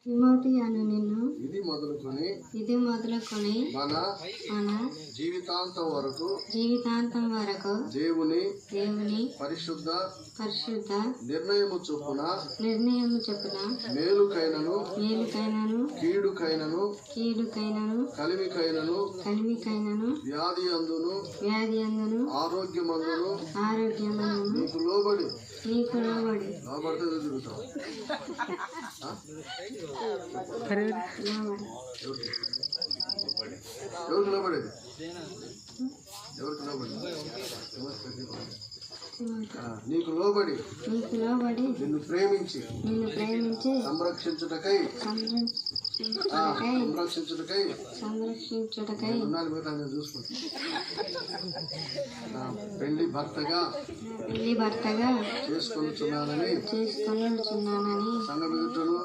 Timothy అను నిన్ను ఇది మొదలుకొని మన జీవితాంతం వరకు దేవుని పరిశుద్ధ నిర్ణయము చొప్పున మేలుకైనను కీడుకైనను కలిమికైనను వ్యాధి అందును ఆరోగ్యమందును నీకు లోబడి లోబడితే తిరుగుతావు. ఎవరికి లోబడేది? నీకు లోబడి నిన్ను ప్రేమించి సంరక్షించుటకై చూసుకుంటా. పెళ్లి భర్తగా చేసుకొనుచున్నానని సంఘం ఎదుటను